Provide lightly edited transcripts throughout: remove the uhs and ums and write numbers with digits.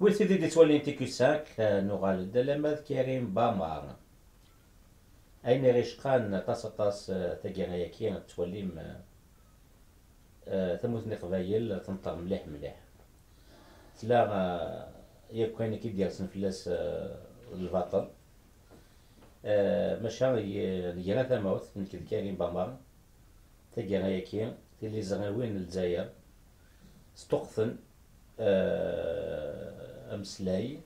Oui, c'était des toiles NTQ5 نغال دلمات كريم بامار أين ريشقان طاس تاقي كي توليم ثموثني قبايل تنطر مليح مليح تلا يا كاين كي ديال سنفلاس الباطل ماشا يجينا ثموث من كد كريم بامار تاقي كي تلي زغاوين الجزائر ستقثن أمسلاي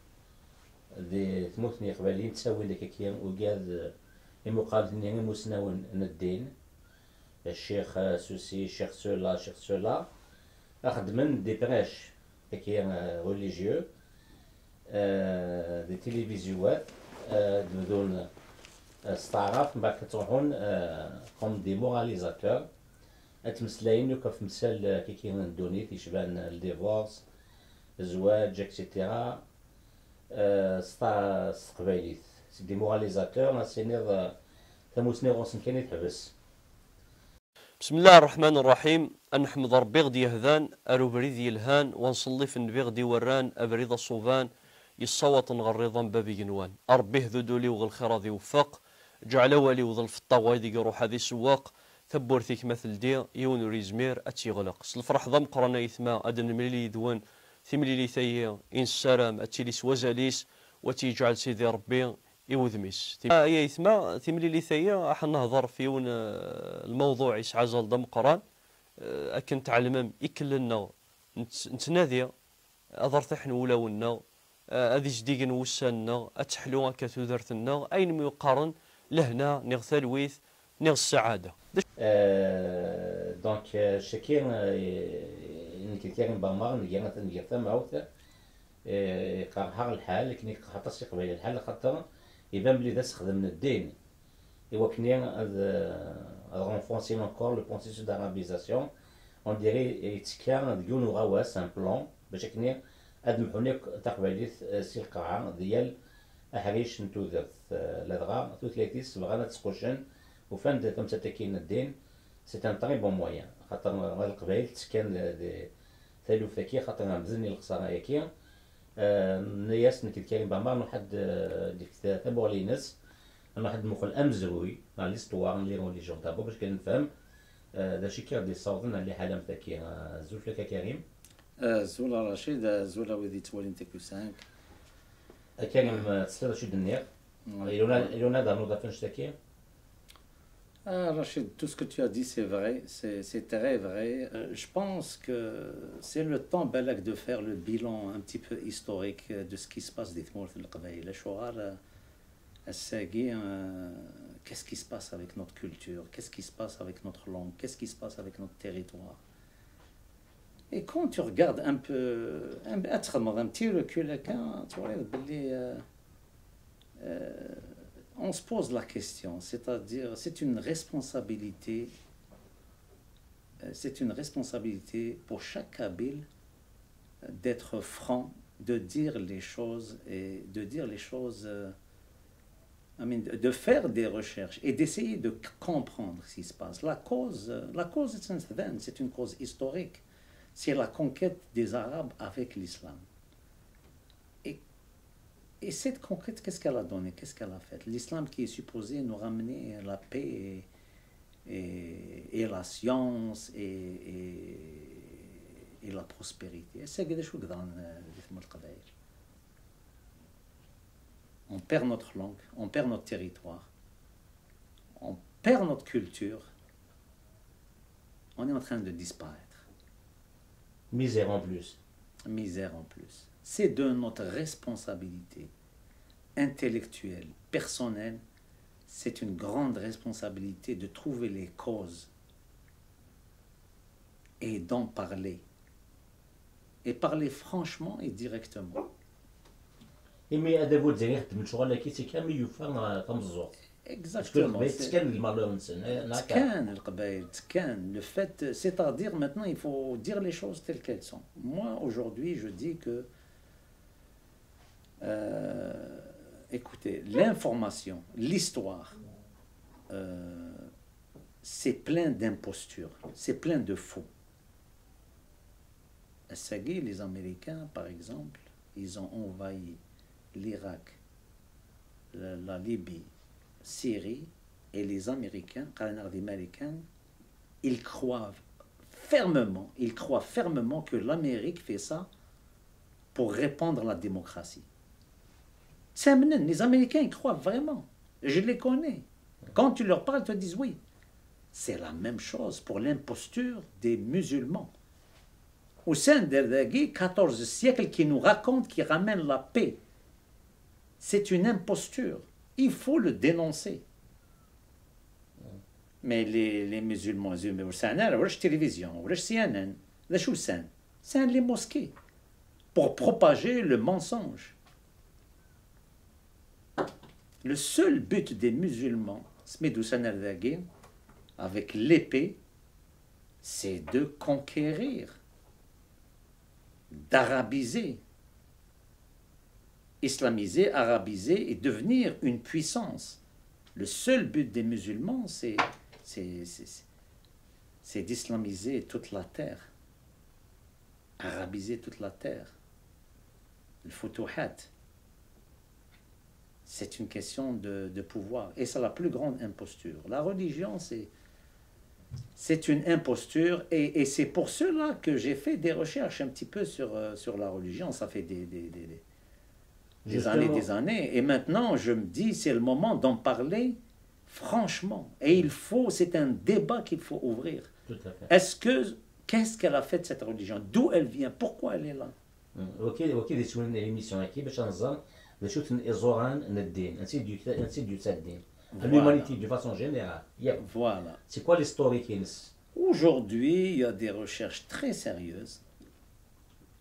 ذي ثموثني قبالين تساوي لك كي وقاد المقابلين مسنون الدين الشيخ سوسي الشيخ سولا الشيخ سولا أخذ من دي بريش كي ريليجيو دي تلفزيونات بدون استعراف من بعد كتروحون كوم دي موراليزاتور اتمسلاين وكف مثال كي ندوني تيشبان الديفورس الزواج اكسيتيرا ستا قبايليت سي دي موراليزاتور سينيض ثموسني غوصن كان يتحبس. بسم الله الرحمن الرحيم. نحمد ربي غدي يهذان أرو بريد يلهان ونصلي في النبي غدي وران أبريد الصوفان يصوت نغريضا بابي جنوان أربيه ذو دولي وغل خير ذي وفق جعل والي وظل في الطاوة ذي روح هذه سواق ثبورثيك مثل دي يون ريزمير أتي غلق الفرح ضم قرنا إثما أدن ملي ذوان ثملي ثيه إن السلام أتيليس وزاليس وتيجعل سيدي ربي يوذميس يا إثما ثملي ثيه أحنا نهضر فيون الموضوع يسعى زال ضم قران أكن تعلم إكلنا نتنادي أضرت إحنا ولونا هذه جديد وسنا أتحلو كتودرتنا أين ما يقارن لهنا نغثال ويث نغ السعادة. دونك شكير انك كاين بامار نجينا تنجي معوث قارحها الحال لكن خاطر سي قبيل الحال خاطر يبان بلي ذا استخدم من الدين ايوا كني renforcer encore le processus d'arabisation on dirait يتكان ديون غواس ان بلان باش كني ادمحوني تقبيليت سي القاعه ديال احريش نتوذرت لدغا توثلاثيس بغانا تسقوشن وفان تمتا تكين الدين سي ان طري بون مويان خاطر القبائل تسكن ثالوف ذكي خاطر مزني الخساره ياكي نياس نكد كاين بامار واحد ديك تابور لينس انا واحد المخل امزروي مع ليستوار لي روليجيون تابو باش كنفهم داشي كي غادي يصاوبن اللي حاله ذكي زوج لك كريم زولا رشيد زولا وذي تولين تكو 5 كريم تسلا شي دنيا إلونا دانو دافنش ذكي. Rachid, tout ce que tu as dit, c'est vrai, c'est très vrai. Je pense que c'est le temps balak de faire le bilan un petit peu historique de ce qui se passe des Tmour al-Qabaïl. Le Shouar, qu'est-ce qui se passe avec notre culture, qu'est-ce qui se passe avec notre langue, qu'est-ce qui se passe avec notre territoire. Et quand tu regardes un peu, un petit recul, tu vois, on se pose la question, c'est-à-dire c'est une responsabilité pour chaque Kabyle d'être franc, de dire les choses et de dire les choses, de faire des recherches et d'essayer de comprendre ce qui se passe. La cause c'est une cause historique, c'est la conquête des Arabes avec l'islam. Et cette conquête, qu'est-ce qu'elle a donné? Qu'est-ce qu'elle a fait? L'islam qui est supposé nous ramener la paix et la science et la prospérité. On perd notre langue, on perd notre territoire, on perd notre culture, on est en train de disparaître. Misère en plus. Misère en plus. C'est de notre responsabilité intellectuelle, personnelle, c'est une grande responsabilité de trouver les causes et d'en parler. Et parler franchement et directement. إمي أدبو تزيني خدمت شغل كي تكامل يوفا تمزوط. Exactement. Le fait, c'est-à-dire maintenant, il faut dire les choses telles qu'elles sont. Moi, aujourd'hui, je dis que écoutez, l'information, l'histoire, c'est plein d'impostures, c'est plein de faux. Les Américains, par exemple, ils ont envahi l'Irak, la Libye, Syrie, et les Américains, ils croient fermement que l'Amérique fait ça pour répandre la démocratie. Les Américains, ils croient vraiment. Je les connais. Quand tu leur parles, ils te disent oui. C'est la même chose pour l'imposture des musulmans. Hussein Derdagui, 14 siècles, qui nous raconte, qui ramène la paix. C'est une imposture. Il faut le dénoncer. Mais les musulmans, télévision, CNN, c'est les mosquées pour propager le mensonge. Le seul but des musulmans, avec l'épée, c'est de conquérir, d'arabiser, islamiser, arabiser et devenir une puissance. Le seul but des musulmans, c'est d'islamiser toute la terre, arabiser toute la terre. Le futuhat, c'est une question de pouvoir. Et c'est la plus grande imposture. La religion, c'est une imposture. Et c'est pour cela que j'ai fait des recherches un petit peu sur la religion. Ça fait des années. Et maintenant, je me dis, c'est le moment d'en parler franchement. Et c'est un débat qu'il faut ouvrir. Tout à fait. Qu'est-ce qu'elle a fait de cette religion? D'où elle vient? Pourquoi elle est là? وكي سولنا ليميسيون هكي باش نظن نشوف الازوران الدين نسيت دو الدين l'humanité de façon générale. Voilà. C'est quoi l'historique? Aujourd'hui, il y a des recherches très sérieuses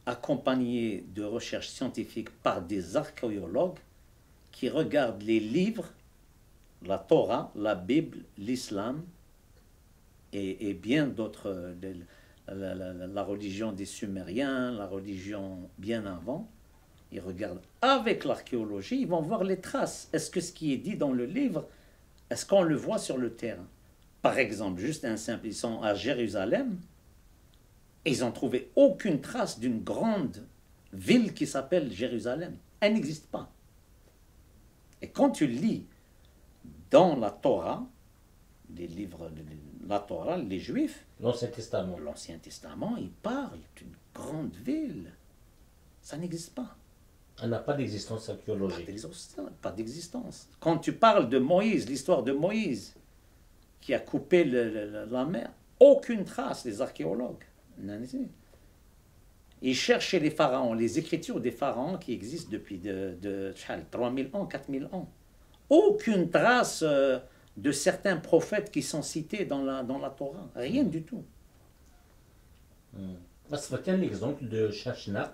accompagnées de recherches scientifiques par des archéologues qui regardent les livres, la Torah, la Bible, l'islam et bien d'autres, la religion des Sumériens, la religion bien avant. Ils regardent avec l'archéologie, ils vont voir les traces. Est-ce que ce qui est dit dans le livre, est-ce qu'on le voit sur le terrain? Par exemple, juste un simple, ils sont à Jérusalem, et ils n'ont trouvé aucune trace d'une grande ville qui s'appelle Jérusalem. Elle n'existe pas. Et quand tu lis dans la Torah, les livres, la Torah, les Juifs, l'Ancien Testament, ils parlent d'une grande ville. Ça n'existe pas. Elle n'a pas d'existence archéologique. Pas d'existence. Quand tu parles de Moïse, l'histoire de Moïse, qui a coupé la mer, aucune trace des archéologues. Ils cherchent chez les pharaons, les écritures des pharaons qui existent depuis 3000 ans, 4000 ans. Aucune trace de certains prophètes qui sont cités dans la Torah. Rien du tout. C'est un exemple de Shashnaq,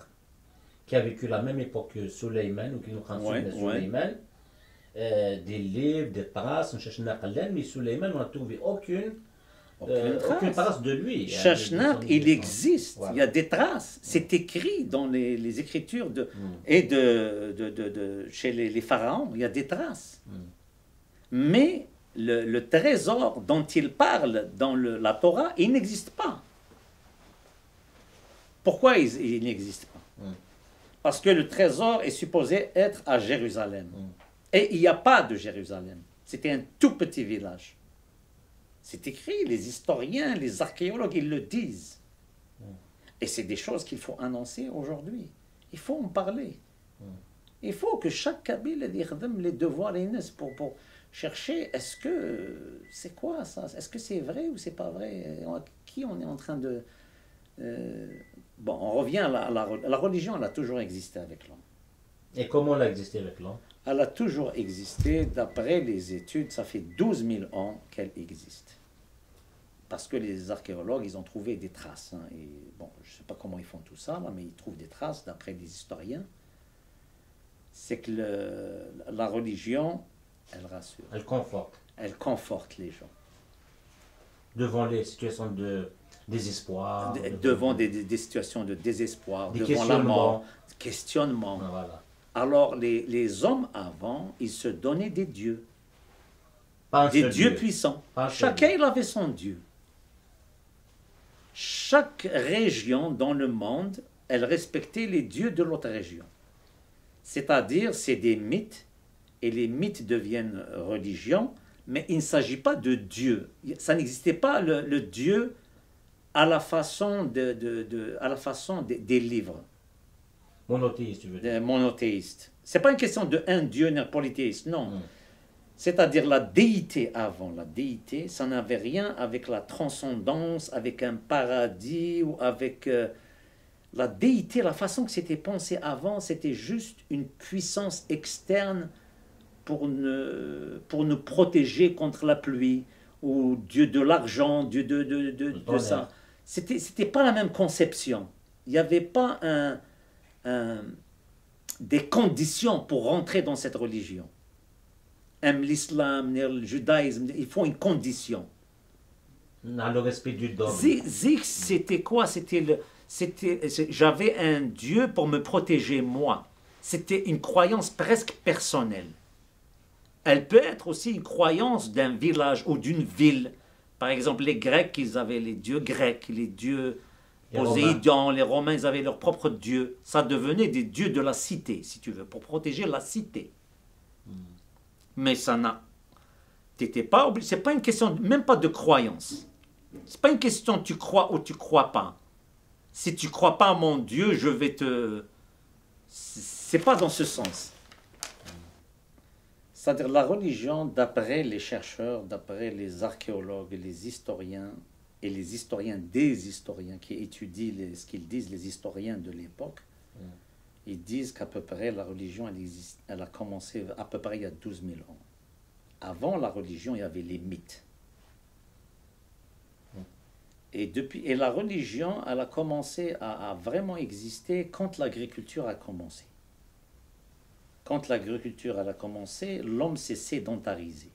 qui a vécu la même époque que Suleiman, ou qui nous raconte Suleiman. Des livres, des traces, mais Suleiman, on n'a trouvé aucune trace de lui. Shashnaq, il existe, voilà. Il y a des traces. C'est écrit dans les écritures chez les pharaons, il y a des traces. Mais le trésor dont il parle dans la Torah, il n'existe pas. Pourquoi il n'existe pas? Parce que le trésor est supposé être à Jérusalem. Et il n'y a pas de Jérusalem. C'était un tout petit village. C'est écrit, les historiens, les archéologues, ils le disent. Et c'est des choses qu'il faut annoncer aujourd'hui. Il faut en parler. Il faut que chaque Kabyle ait les devoirs pour chercher, est-ce que c'est quoi ça? Est-ce que c'est vrai ou c'est pas vrai? Qui on est en train de... Bon, on revient à la religion, elle a toujours existé avec l'homme. Et comment elle a existé avec l'homme? Elle a toujours existé, d'après les études, ça fait 12 000 ans qu'elle existe. Parce que les archéologues, ils ont trouvé des traces. Et bon, je ne sais pas comment ils font tout ça, là, mais ils trouvent des traces, d'après les historiens. C'est que la religion, elle rassure. Elle conforte. Elle conforte les gens. Devant les situations de désespoir. Devant des situations de désespoir, devant la mort, questionnement. Voilà. Alors, les hommes avant, ils se donnaient des dieux. Pas des dieux puissants. Chacun, il avait son dieu. Chaque région dans le monde, elle respectait les dieux de l'autre région. C'est-à-dire, c'est des mythes, et les mythes deviennent religion, mais il ne s'agit pas de Dieu. Ça n'existait pas le Dieu à la façon, des livres Monothéiste, tu veux dire. monothéistes. Ce n'est pas une question de un Dieu polythéiste, non. Mm. C'est-à-dire la déité avant. La déité, ça n'avait rien avec la transcendance, avec un paradis ou avec... la déité, la façon que c'était pensé avant, c'était juste une puissance externe pour nous protéger contre la pluie, ou Dieu de l'argent, Dieu de ça. C'était pas la même conception. Il n'y avait pas des conditions pour rentrer dans cette religion. L'islam, le judaïsme, il faut une condition. Dans le respect du dogme. Zix, c'était quoi? J'avais un Dieu pour me protéger moi. C'était une croyance presque personnelle. Elle peut être aussi une croyance d'un village ou d'une ville. Par exemple, les Grecs, ils avaient les dieux grecs, les dieux Poséidon, les Romains, ils avaient leur propre dieu. Ça devenait des dieux de la cité, si tu veux, pour protéger la cité. Mais ça n'a... T'étais pas obligé. C'est pas une question, même pas de croyance. C'est pas une question tu crois ou tu crois pas. Si tu crois pas à mon Dieu, je vais te... C'est pas dans ce sens. C'est-à-dire la religion, d'après les chercheurs, d'après les archéologues, les historiens, et les historiens des historiens qui étudient ce qu'ils disent, les historiens de l'époque, ils disent qu'à peu près la religion, elle a commencé à peu près il y a 12 000 ans. Avant la religion, il y avait les mythes. Et la religion, elle a commencé à vraiment exister quand l'agriculture a commencé. Quand l'agriculture elle a commencé, l'homme s'est sédentarisé.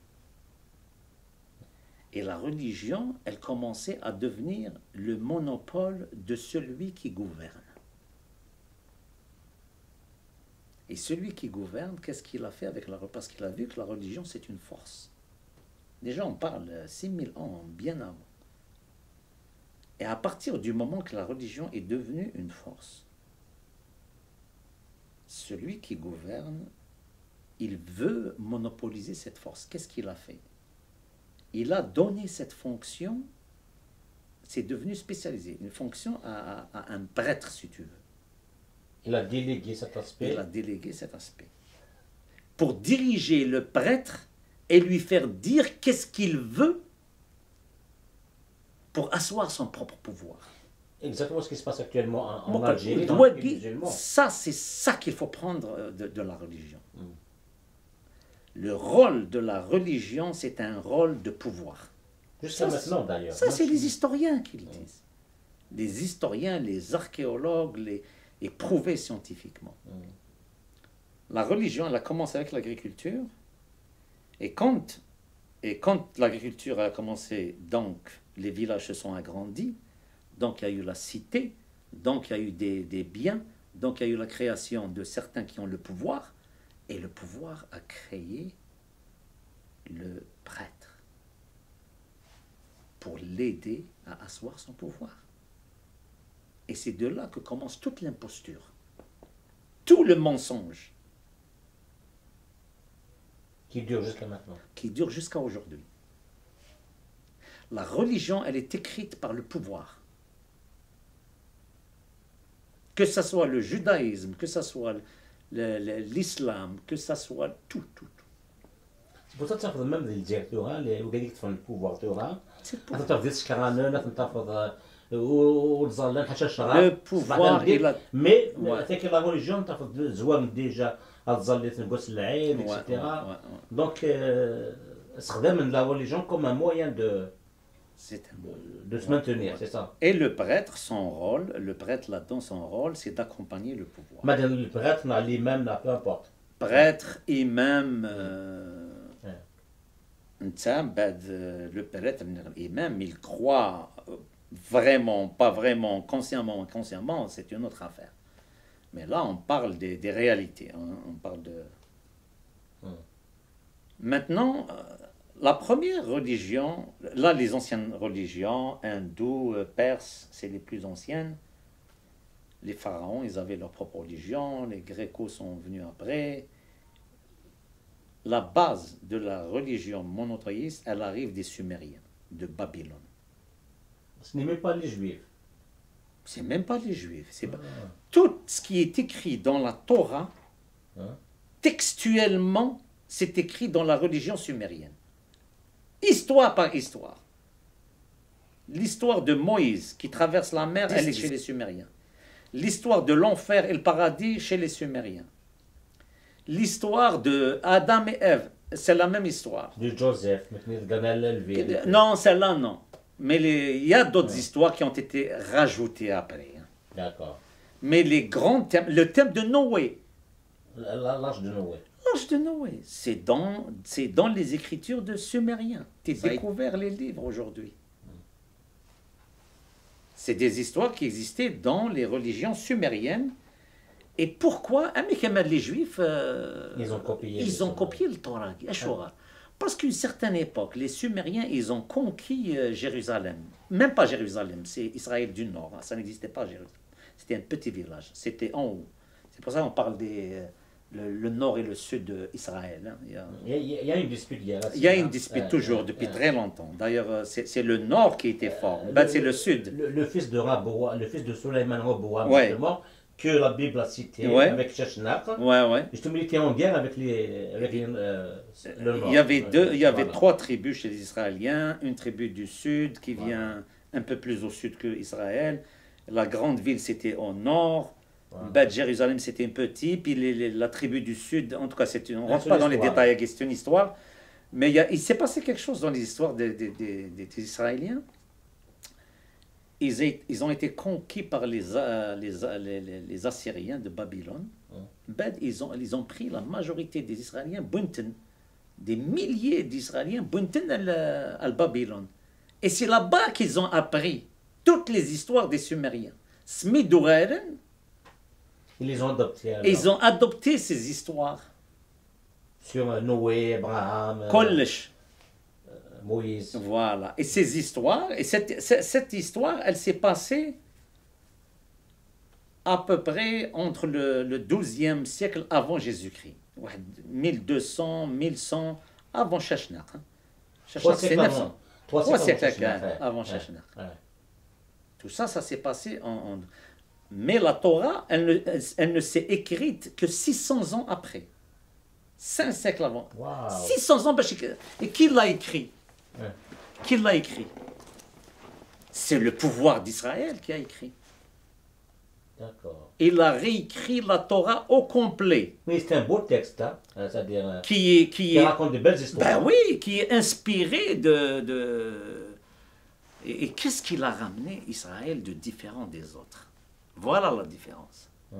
Et la religion, elle commençait à devenir le monopole de celui qui gouverne. Et celui qui gouverne, qu'est-ce qu'il a fait avec la religion? Parce qu'il a vu que la religion, c'est une force. Déjà, on parle 6000 ans, bien avant. Et à partir du moment que la religion est devenue une force, celui qui gouverne, il veut monopoliser cette force. Qu'est-ce qu'il a fait? Il a donné cette fonction, c'est devenu spécialisé, une fonction à un prêtre, si tu veux. Il a délégué cet aspect. Il a délégué cet aspect. Pour diriger le prêtre et lui faire dire qu'est-ce qu'il veut pour asseoir son propre pouvoir. Exactement ce qui se passe actuellement en Bon, Algérie, dans doit les pays dire, musulmans. ça, c'est ça qu'il faut prendre de la religion. Le rôle de la religion, c'est un rôle de pouvoir. Jusqu'à Ça, maintenant d'ailleurs. Ça, c'est les historiens qui le disent. Les historiens, les archéologues, et prouvé scientifiquement. La religion, elle a commencé avec l'agriculture. Et quand l'agriculture a commencé, donc les villages se sont agrandis, donc il y a eu la cité, donc il y a eu des biens, donc il y a eu la création de certains qui ont le pouvoir, et le pouvoir a créé le prêtre pour l'aider à asseoir son pouvoir. Et c'est de là que commence toute l'imposture, tout le mensonge Qui dure jusqu'à maintenant. qui dure jusqu'à aujourd'hui. La religion, elle est écrite par le pouvoir. Que ce soit le judaïsme, que ce soit l'islam, que ce soit tout. C'est pour ça que تاخذ même الديكتوراه اللي وقاعد تفهم البوفوار تورا. C'est le pouvoir. تاخذ ديال السكرانه تاخذ والظلام حتى الشراب. Le pouvoir et la... مي Ouais. تاكي لا ريليجيون تاخذ زوام ديجا الظل تنقص العين Ouais, اكسيتيرا. ouais. دونك استخدام لا ريليجيون comme un moyen C'est un... de se maintenir, c'est ça. Et le prêtre, son rôle, là-dedans, son rôle, c'est d'accompagner le pouvoir. ما دام البغات مع الامام لا peu importe. Prêtre, imam, le prêtre, l'imam, il croit vraiment, pas vraiment, consciemment, inconsciemment, c'est une autre affaire. Mais là, on parle des réalités. Hein, on parle de... Maintenant, la première religion, là, les anciennes religions, hindoues, perses, c'est les plus anciennes. Les pharaons, ils avaient leur propre religion, les Grécos sont venus après. La base de la religion monothéiste, elle arrive des Sumériens, de Babylone. Ce n'est même pas les Juifs. C'est même pas les Juifs. Ah. Tout ce qui est écrit dans la Torah, Hein? textuellement, c'est écrit dans la religion sumérienne. Histoire par histoire. L'histoire de Moïse qui traverse la mer, elle est chez les Sumériens. L'histoire de l'enfer et le paradis chez les Sumériens. L'histoire de Adam et Ève, c'est la même histoire. De Joseph, maintenant, Ganel élevé. Non, celle-là, non. Mais il y a d'autres histoires qui ont été rajoutées après. Hein. D'accord. Mais les grands thèmes, le thème de Noé, L'âge de Noé. l'âge de Noé, c'est dans les écritures de Sumériens. Tu as découvert les livres aujourd'hui. C'est des histoires qui existaient dans les religions sumériennes. Et pourquoi les Juifs, Ils ont copié. ils ont copié le Torah, Ashura. Parce qu'à une certaine époque, les Sumériens, ils ont conquis Jérusalem. Même pas Jérusalem, c'est Israël du Nord. Ça n'existait pas Jérusalem. C'était un petit village. C'était en haut. C'est pour ça qu'on parle le nord et le sud d'Israël. Hein. Il y a une dispute. Il y a une dispute toujours, depuis très longtemps. D'ailleurs, c'est le nord qui était fort. C'est le sud. Le fils de Raboua, le fils de Suleiman Raboua, Ouais. justement, que la Bible a cité Ouais. avec Sheshnak, Ouais. justement, il était en guerre avec le nord. Il y avait Voilà. 3 tribus chez les Israéliens. Une tribu du sud qui vient un peu plus au sud que Israël. La grande ville, c'était au nord. Voilà. Jérusalem, c'était un petit. Puis la tribu du sud, en tout cas, on ne rentre C'est pas une dans les histoire. détails, c'est une histoire. Mais il s'est passé quelque chose dans les histoires des Israéliens. Ils ont été conquis par les Assyriens de Babylone. Ils ont pris la majorité des Israéliens, Bunten, des milliers d'Israéliens, Bunten à Babylone. Et c'est là-bas qu'ils ont appris toutes les histoires des Sumériens. Smidouren, Ils les ont adoptés. alors. ils ont adopté ces histoires. Sur Noé, Abraham, Kolesh. Moïse. Voilà. Et ces histoires, et cette histoire, elle s'est passée à peu près entre le 12e siècle avant Jésus-Christ. 1200, 1100, avant Sheshnak. Hein. Trois Sheshnak, c'est siècles 900. avant. 3 siècles Sheshnak, avant ouais. Sheshnak. Ouais. Tout ça, ça s'est passé Mais la Torah, elle ne s'est écrite que 600 ans après. 5 siècles avant. Wow. 600 ans. Et qui l'a écrit? Ouais. Qui l'a écrit? C'est le pouvoir d'Israël qui a écrit. D'accord. Il a réécrit la Torah au complet. Oui, c'est un beau texte, hein. C'est-à-dire Qui qui est, raconte de belles histoires. ben oui, qui est inspiré Et qu'est-ce qu'il a ramené Israël de différent des autres? Voilà la différence. Ouais.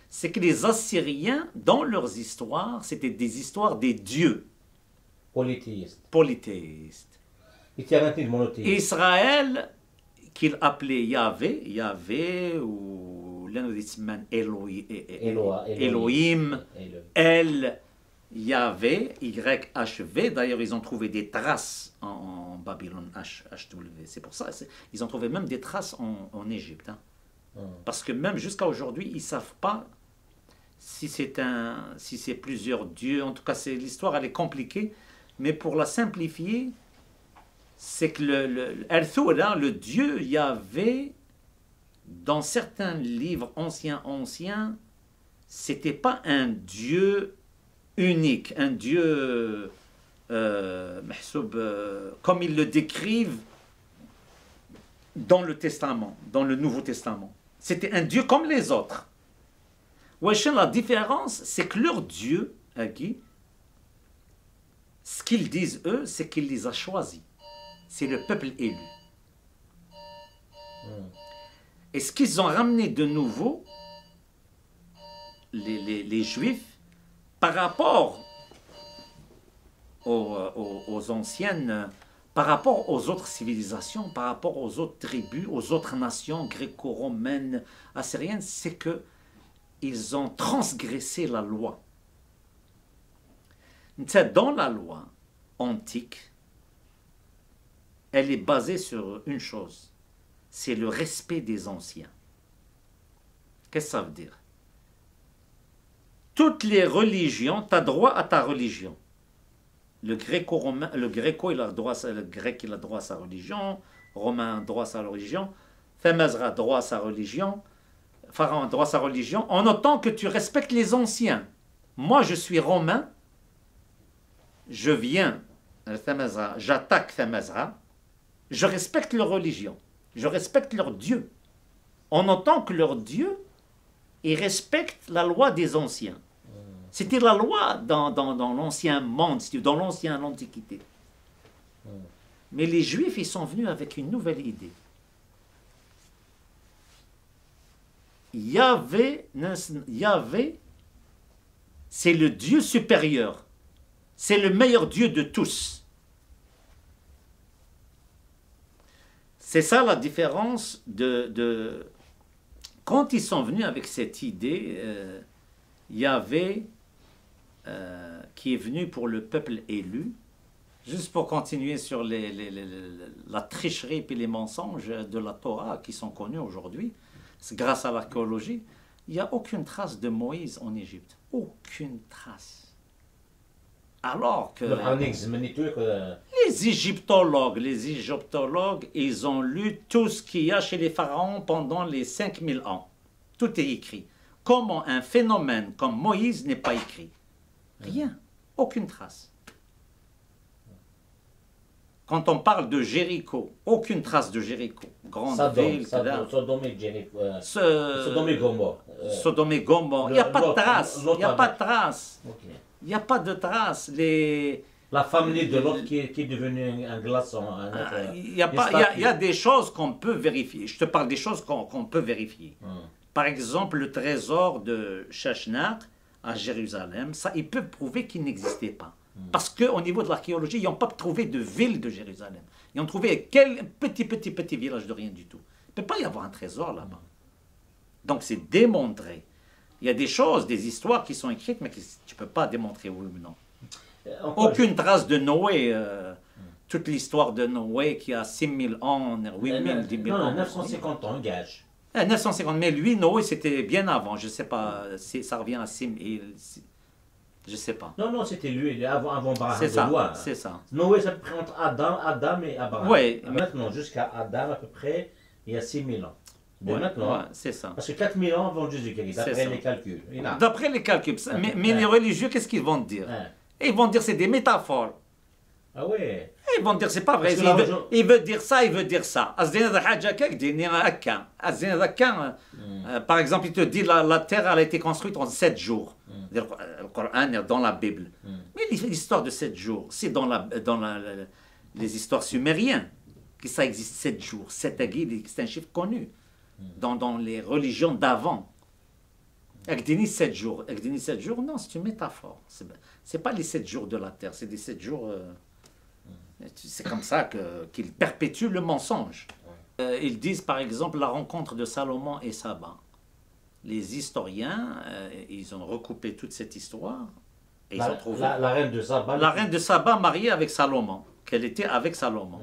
C'est que les Assyriens, dans leurs histoires, c'était des histoires des dieux Polythéiste. polythéistes. Il tient un titre monothéiste. Israël, qu'il appelait Yahvé, ou l'anodisman Elohim. Elohim, El, Yahvé, YHV. D'ailleurs, ils ont trouvé des traces en Babylone, HW. C'est pour ça, ils ont trouvé même des traces en Égypte. Hein. Parce que même jusqu'à aujourd'hui, ils ne savent pas si c'est plusieurs dieux. En tout cas, l'histoire, elle est compliquée. Mais pour la simplifier, c'est que le Dieu Yahvé, dans certains livres anciens, c'était pas un Dieu unique, un Dieu comme ils le décrivent dans le Testament, dans le Nouveau Testament. C'était un Dieu comme les autres. La différence, c'est que leur Dieu, ce qu'ils disent eux, c'est qu'il les a choisis. C'est le peuple élu. Et ce qu'ils ont ramené de nouveau, les Juifs, par rapport aux anciennes, par rapport aux autres civilisations, par rapport aux autres tribus, aux autres nations gréco-romaines, assyriennes, c'est que ils ont transgressé la loi. Dans la loi antique, elle est basée sur une chose, c'est le respect des anciens. Qu'est-ce que ça veut dire? Toutes les religions, tu as droit à ta religion. Le gréco-romain, le gréco, il a droit, le grec, il a droit à sa religion, romain, droit à sa religion, Themazra, droit à sa religion, Pharaon, droit à sa religion, en autant que tu respectes les anciens. Moi, je suis romain, je viens, Themazra, j'attaque Themazra, je respecte leur religion, je respecte leur Dieu, en autant que leur Dieu, il respecte la loi des anciens. C'était la loi dans l'ancien monde, dans l'ancienne Antiquité. Mais les Juifs, ils sont venus avec une nouvelle idée. Yahvé, c'est le Dieu supérieur. C'est le meilleur Dieu de tous. C'est ça la différence de... Quand ils sont venus avec cette idée, Yahvé, qui est venu pour le peuple élu, juste pour continuer sur la tricherie et les mensonges de la Torah qui sont connus aujourd'hui, grâce à l'archéologie, il n'y a aucune trace de Moïse en Égypte. Aucune trace. Alors que les égyptologues, ils ont lu tout ce qu'il y a chez les pharaons pendant les 5000 ans. Tout est écrit. Comment un phénomène comme Moïse n'est pas écrit? Rien. Aucune trace. Quand on parle de Jéricho, aucune trace de Jéricho. Grande ville. Sodome et Jéricho. Sodome et Gomorrhe. Sodome et Gomorrhe. Il n'y a pas de trace. Il n'y a pas de trace. Il n'y a pas de trace. La famille de l'autre qui est devenue un glaçon. Il y a des choses qu'on peut vérifier. Je te parle des choses qu'on peut vérifier. Par exemple, le trésor de Sheshnak à Jérusalem, ça, ils peuvent prouver qu'il n'existait pas. Parce qu'au niveau de l'archéologie, ils n'ont pas trouvé de ville de Jérusalem. Ils ont trouvé quel petit village de rien du tout. Il ne peut pas y avoir un trésor là-bas. Donc c'est démontré. Il y a des choses, des histoires qui sont écrites, mais que tu ne peux pas démontrer oui ou non. Aucune trace de Noé. Toute l'histoire de Noé qui a 6000 ans, 8000, 10 000 ans. Non, 950 ans, gage. 950, mais lui, Noé, c'était bien avant. Je ne sais pas, ça revient à 6000. Je ne sais pas. Non, c'était lui, avant Abraham. C'est ça, c'est ça. Noé, ça prend entre Adam et Abraham. Ouais, maintenant, jusqu'à Adam, à peu près, il y a 6000 ans. Maintenant, c'est ça. Parce que 4000 ans avant Jésus-Christ, d'après les calculs. D'après les calculs. Mais les religieux, qu'est-ce qu'ils vont dire? Ils vont dire c'est des métaphores. Ah oui. Ils vont dire c'est pas vrai. Il veut dire ça, il veut dire ça. Par exemple, il te dit la terre elle a été construite en 7 jours. Le Coran est dans la Bible. Mais l'histoire de 7 jours, c'est dans les histoires sumériennes que ça existe 7 jours. 7 aguilles, c'est un chiffre connu dans les religions d'avant. Agdini 7 jours. Agdini 7 jours, non, c'est une métaphore. C'est pas les 7 jours de la terre, c'est des 7 jours. C'est comme ça qu'ils perpétuent le mensonge. Ils disent par exemple la rencontre de Salomon et Saba. Les historiens, ils ont recoupé toute cette histoire. Et ils ont trouvé la reine de Saba. La reine de Saba mariée avec Salomon, qu'elle était avec Salomon.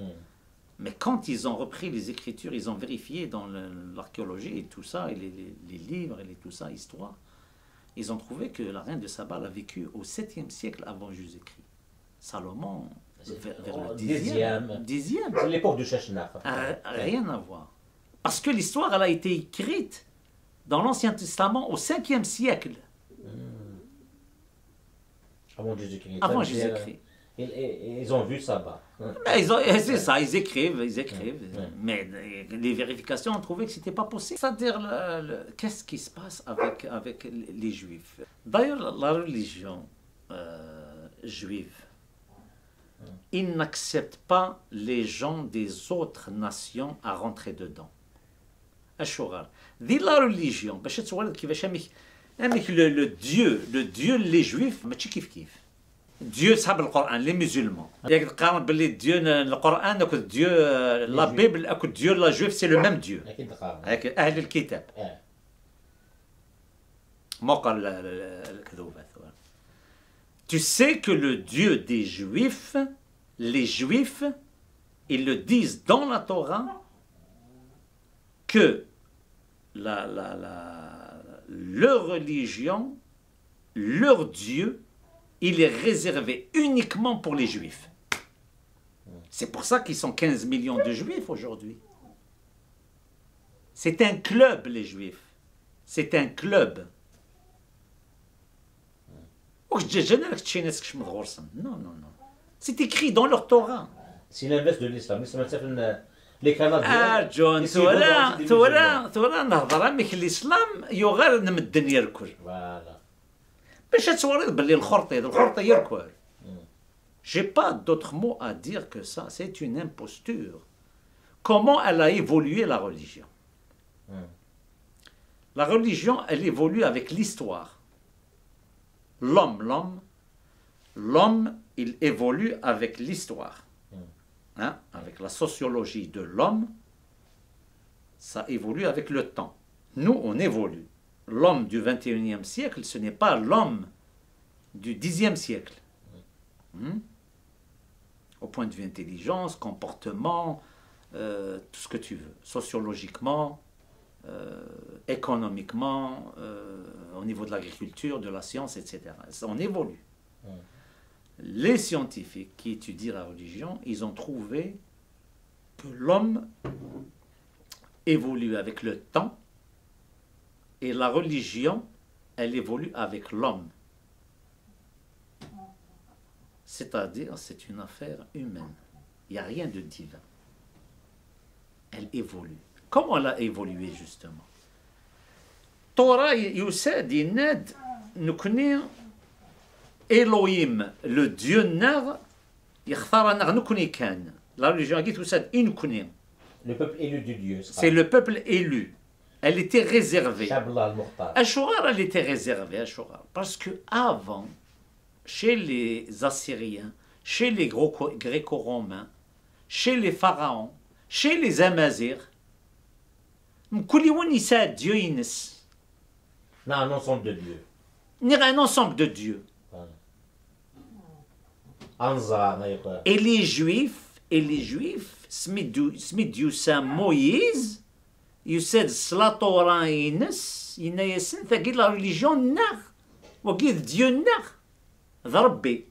Mais quand ils ont repris les écritures, ils ont vérifié dans l'archéologie et tout ça, et les livres et tout ça, histoire, ils ont trouvé que la reine de Saba a vécu au 7e siècle avant Jésus-Christ. Salomon, vers le 10e. C'est l'époque de Sheshnak. Rien à voir. Parce que l'histoire, elle a été écrite dans l'Ancien Testament au 5e siècle. Avant Jésus-Christ. Avant Jésus-Christ. Ils ont vu Saba. C'est ça, ils écrivent. Mais les vérifications ont trouvé que ce n'était pas possible. C'est-à-dire, qu'est-ce qui se passe avec les Juifs? D'ailleurs, la religion juive, ils n'acceptent pas les gens des autres nations à rentrer dedans. La religion, le Dieu, les Juifs, mais Dieu, c'est le Coran, les musulmans. Dieu, le Coran, Dieu, la Bible, Dieu, la Juif, c'est le même Dieu. Avec Ahl al-Kitab. Tu sais que le Dieu des Juifs, les Juifs, ils le disent dans la Torah que leur religion, leur Dieu, il est réservé uniquement pour les Juifs. C'est pour ça qu'ils sont 15 millions de Juifs aujourd'hui. C'est un club, les Juifs. C'est un club. Non, non, non. C'est écrit dans leur Torah. C'est l'inverse de l'islam. L'islam, c'est les Canadiens. Ah, John, تورا نهضر ميك الإسلام يغير نمدن يركل. Voilà. باش تصوري باللي الخرطي يركل. J'ai pas d'autre mot à dire que ça. C'est une imposture. Comment elle a évolué la religion? La religion, elle évolue avec l'histoire. L'homme, il évolue avec l'histoire. Hein? Avec la sociologie de l'homme, ça évolue avec le temps. Nous, on évolue. L'homme du 21e siècle, ce n'est pas l'homme du 10e siècle. Au point de vue intelligence, comportement, tout ce que tu veux. Sociologiquement, économiquement, au niveau de l'agriculture, de la science, etc. Ça, on évolue. Les scientifiques qui étudient la religion, ils ont trouvé que l'homme évolue avec le temps et la religion, elle évolue avec l'homme. C'est-à-dire, c'est une affaire humaine. Il n'y a rien de divin. Elle évolue. Comment elle a évolué, justement? Torah, Youssad, Ined, nous connaissons Elohim, le Dieu Nar, nous connaissons. La religion a dit tout ça, il nous connaît. Le peuple élu de Dieu. C'est le peuple élu. Elle était réservée. Shabla al-Mukhtar. Ashura, elle était réservée, Ashura. Parce que avant, chez les Assyriens, chez les Gréco-Romains, chez les Pharaons, chez les Amazirs, Mkouliwan Issa Dieu Ines. Non, un ensemble de dieux. Il y a un ensemble de dieux. Anza, Et les Juifs, Smid Youssam Moïse, Youssad Slatora Ines, Inayasen, Tagid la religion Nar. Wagid Dieu Nar. Darbé.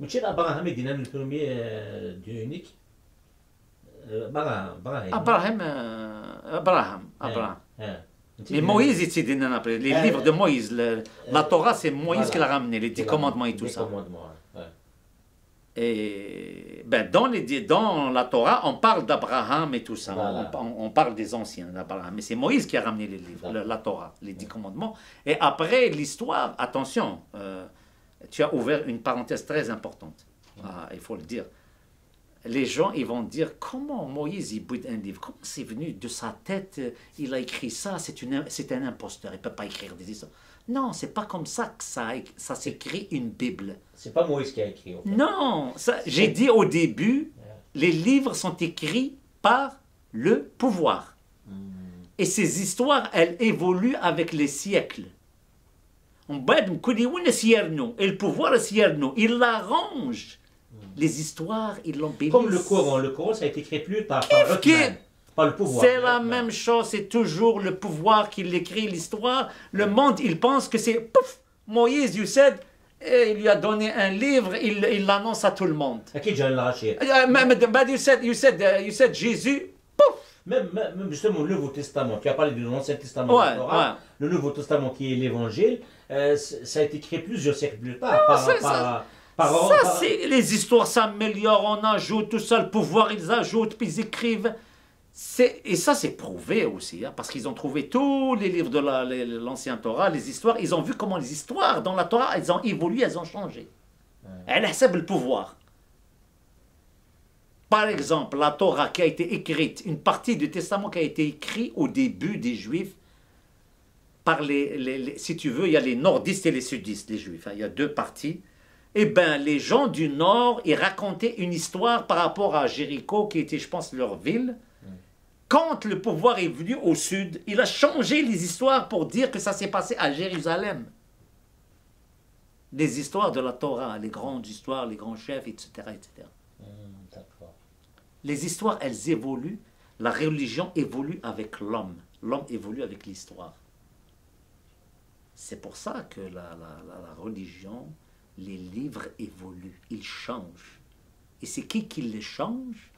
ماشي ابراهام يدينا من البروميي ديو يونيك Abraham. Mais Moïse, il s'est dit, les livres de Moïse, la Torah, c'est Moïse qui l'a ramené, les 10 commandements et tout ça. Et ben, dans la Torah, on parle d'Abraham et tout ça. Voilà. On parle des anciens d'Abraham. Mais c'est Moïse qui a ramené les livres, la Torah, les 10 commandements. Et après, l'histoire, attention, tu as ouvert une parenthèse très importante. Il faut le dire. Les gens, ils vont dire, comment Moïse, il boude un livre? Comment c'est venu de sa tête? Il a écrit ça, c'est un imposteur, il ne peut pas écrire des histoires. Non, c'est pas comme ça que ça s'écrit une Bible. C'est pas Moïse qui a écrit. En fait. Non, j'ai dit au début, les livres sont écrits par le pouvoir. Et ces histoires, elles évoluent avec les siècles. Et le pouvoir, il l'arrange. Les histoires, ils l'embellissent. Comme le Coran, ça a été écrit plus par Othman, par le pouvoir. C'est la même chose, c'est toujours le pouvoir qui l'écrit, l'histoire. Le monde, il pense que c'est pouf, Moïse, Youssad, il lui a donné un livre, il l'annonce à tout le monde. Youssad, Jésus, pouf. Même justement le Nouveau Testament, tu as parlé de l'Ancien Testament, le Nouveau Testament qui est l'Évangile, ça a été écrit plusieurs siècles plus tard c'est les histoires s'améliorent, on ajoute tout ça, le pouvoir ils ajoutent, puis ils écrivent. Et ça c'est prouvé aussi, hein, parce qu'ils ont trouvé tous les livres de l'Ancien Torah, les histoires, ils ont vu comment les histoires dans la Torah, elles ont évolué, elles ont changé. Elle accepte le pouvoir. Par exemple, la Torah qui a été écrite, une partie du Testament qui a été écrite au début des Juifs, par si tu veux, il y a les nordistes et les sudistes, les Juifs, hein, il y a deux parties. Eh bien, les gens du Nord, ils racontaient une histoire par rapport à Jéricho, qui était, je pense, leur ville. Quand le pouvoir est venu au Sud, il a changé les histoires pour dire que ça s'est passé à Jérusalem. Les histoires de la Torah, les grandes histoires, les grands chefs, etc. etc. Les histoires, elles évoluent. La religion évolue avec l'homme. L'homme évolue avec l'histoire. C'est pour ça que la religion, les livres évoluent, ils changent. Et c'est qui les change?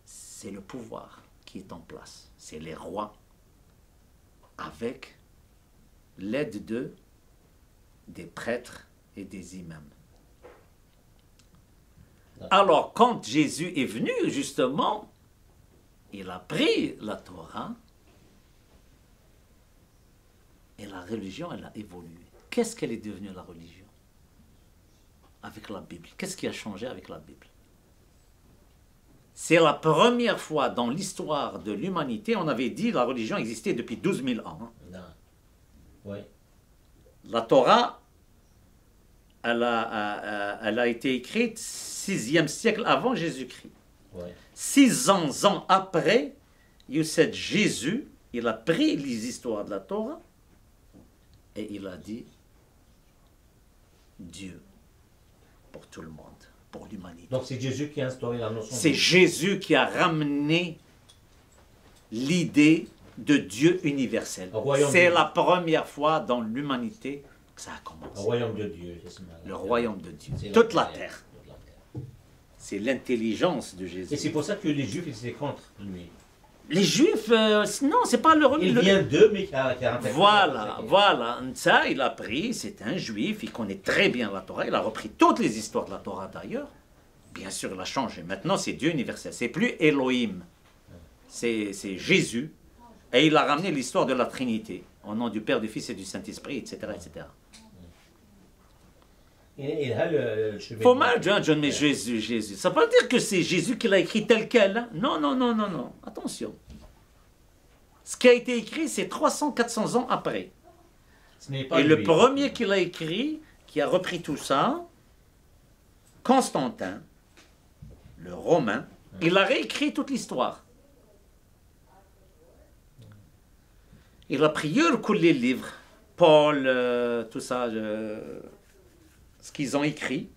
C'est le pouvoir qui est en place. C'est les rois, avec l'aide des prêtres et des imams. Alors, quand Jésus est venu, justement, il a pris la Torah et la religion, elle a évolué. Qu'est-ce qu'elle est devenue, la religion? Avec la Bible. Qu'est-ce qui a changé avec la Bible? C'est la première fois dans l'histoire de l'humanité, on avait dit que la religion existait depuis 12 000 ans. Hein. Non. Oui. La Torah, elle a été écrite 6e siècle avant Jésus-Christ. Oui. 600 ans après, Jésus, il a pris les histoires de la Torah et il a dit Dieu pour tout le monde, pour l'humanité. Donc c'est Jésus qui a instauré la notion. C'est Jésus qui a ramené l'idée de Dieu universel. C'est la première fois dans l'humanité que ça a commencé. Le royaume de Dieu. Le royaume de Dieu. Toute la terre. C'est l'intelligence de Jésus. Et c'est pour ça que les Juifs étaient contre lui. Les Juifs, non, c'est pas le... Il vient d'eux, mais qui a intégré. Voilà. Ça, il a pris, c'est un Juif, il connaît très bien la Torah, il a repris toutes les histoires de la Torah d'ailleurs. Bien sûr, il a changé. Maintenant, c'est Dieu universel. C'est plus Elohim. C'est Jésus. Et il a ramené l'histoire de la Trinité, au nom du Père, du Fils et du Saint-Esprit, etc., etc. Faut mal, John, mais Jésus. Ça ne veut pas dire que c'est Jésus qui l'a écrit tel quel. Hein? Non. Attention. Ce qui a été écrit, c'est 300-400 ans après. Et le premier qui l'a écrit, qui a repris tout ça, Constantin, le Romain, il a réécrit toute l'histoire. Il a pris les livres, Paul, tout ça, ce qu'ils ont écrit,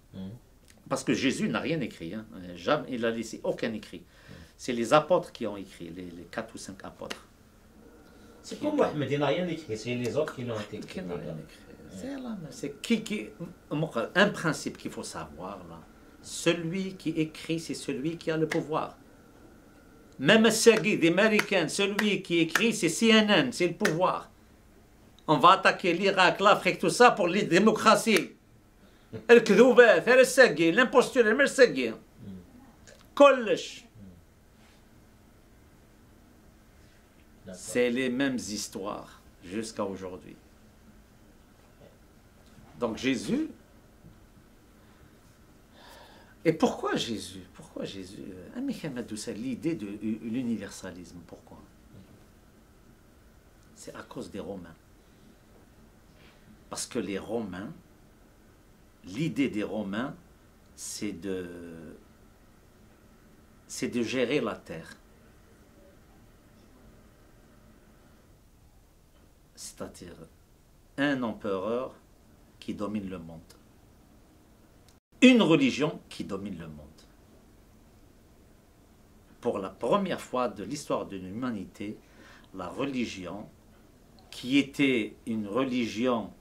parce que Jésus n'a rien écrit, hein. Jamais, il n'a laissé aucun écrit. C'est les apôtres qui ont écrit, les 4 ou 5 apôtres. C'est comme Mohamed, il n'a rien écrit, c'est les autres qui l'ont écrit. C'est un principe qu'il faut savoir là. Celui qui écrit, c'est celui qui a le pouvoir. Même Sagui, Américain, celui qui écrit, c'est CNN, c'est le pouvoir. On va attaquer l'Irak, l'Afrique, tout ça pour les démocraties. الكذوبات هذا الساقي l'imposture المر الساقي كلش. C'est les mêmes histoires jusqu'à aujourd'hui. Donc Jésus. Et pourquoi Jésus? Pourquoi Jésus? L'idée de l'universalisme, pourquoi? C'est à cause des Romains. Parce que les Romains, l'idée des Romains, c'est de gérer la terre. C'est-à-dire un empereur qui domine le monde. Une religion qui domine le monde. Pour la première fois de l'histoire de l'humanité, la religion, qui était une religion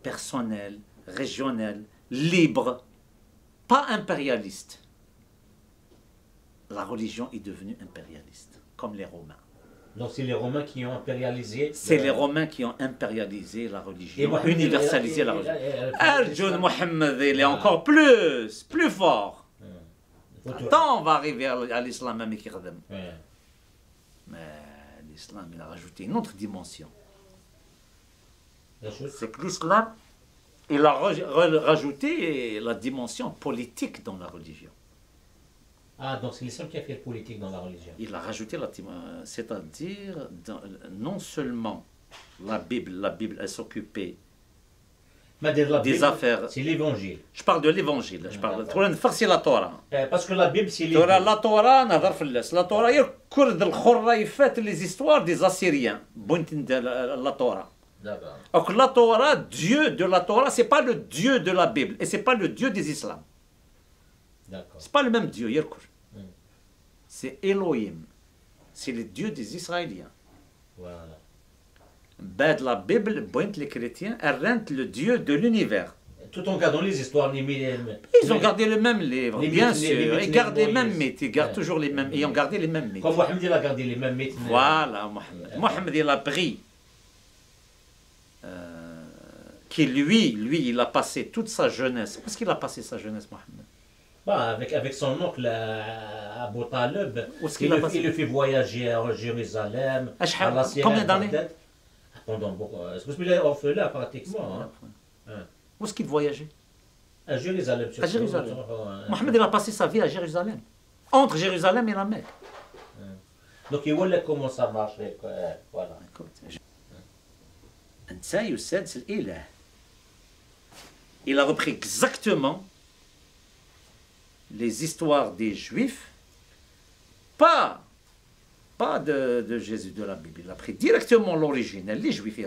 personnelle, régionale, libre, pas impérialiste. La religion est devenue impérialiste, comme les Romains. Donc c'est les Romains qui ont impérialisé. C'est les Romains qui ont impérialisé la religion, universalisé la religion. Arjun Mohammed, il est encore plus fort. Attends, on va arriver à l'islam même qui redem. Mais l'islam, il a rajouté une autre dimension. C'est que l'islam, il a rajouté la dimension politique dans la religion. Ah, donc c'est l'islam qui a fait le politique dans la religion. Il a rajouté c'est-à-dire, non seulement la Bible, elle s'occupait des affaires. C'est l'évangile. Je parle de l'évangile. Je parle de farsi la Torah. Parce que la Bible, c'est l'évangile. La Torah, la Torah, il fait les histoires des Assyriens. La Torah. D'accord. Donc la Torah, Dieu de la Torah, c'est pas le Dieu de la Bible. Et c'est pas le Dieu des Islams. D'accord. C'est pas le même Dieu, c'est Elohim. C'est le Dieu des Israéliens. Voilà. La Bible, les chrétiens, elle le Dieu de l'univers. Tout en gardant les histoires, Ils ont gardé le même livre, bien sûr. Ils gardent les mêmes mythes, ils gardent toujours les mêmes. Ils ont gardé les mêmes mythes. Comme Mohamed, il a gardé les mêmes mythes. Voilà, Mohamed. Mohamed, il a pris. Qui lui, il a passé toute sa jeunesse. Parce qu'il a passé sa jeunesse, Mohamed. Bah, avec son oncle Abu Talib, il le fait voyager à Jérusalem, à la Sierra. Combien d'années? Pendant beaucoup. C'est parce qu'il est orphelin pratiquement. Où est-ce qu'il voyageait? À Jérusalem. À Jérusalem. Mohamed, il a passé sa vie à Jérusalem. Entre Jérusalem et la Mecque. Donc il voit comment ça marche. Voilà. Il a repris exactement les histoires des Juifs, pas de Jésus de la Bible. Il a pris directement l'original, les Juifs.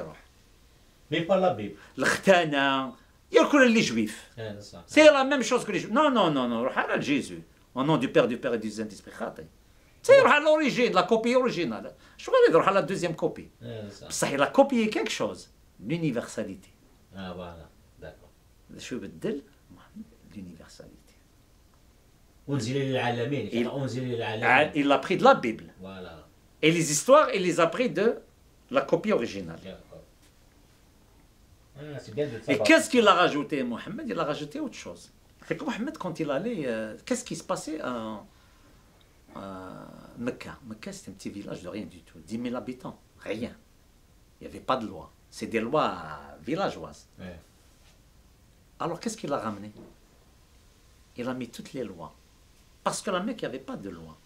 Mais pas la Bible. L'Khtana, il y a les Juifs. C'est la même chose que les Juifs. Non, Jésus. Au nom du Père, et du Saint-Esprit. C'est l'origine, la copie originale. Je crois qu'il la deuxième copie. Ça, il a copié quelque chose. L'universalité. Ah voilà, d'accord. Je veux dire l'universalité. Il a pris de la Bible. Voilà. Et les histoires, il les a pris de la copie originale. Et qu'est-ce qu'il a rajouté, Mohamed? Il a rajouté autre chose. C'est que Mohamed, quand il allait, qu'est-ce qui se passait à Mecca? Mecca, c'est un petit village de rien du tout. 10 000 habitants, rien. Il n'y avait pas de loi. C'est des lois villageoises. Ouais. Alors, qu'est-ce qu'il a ramené? Il a mis toutes les lois. Parce que la Mecque, il n'y avait pas de loi.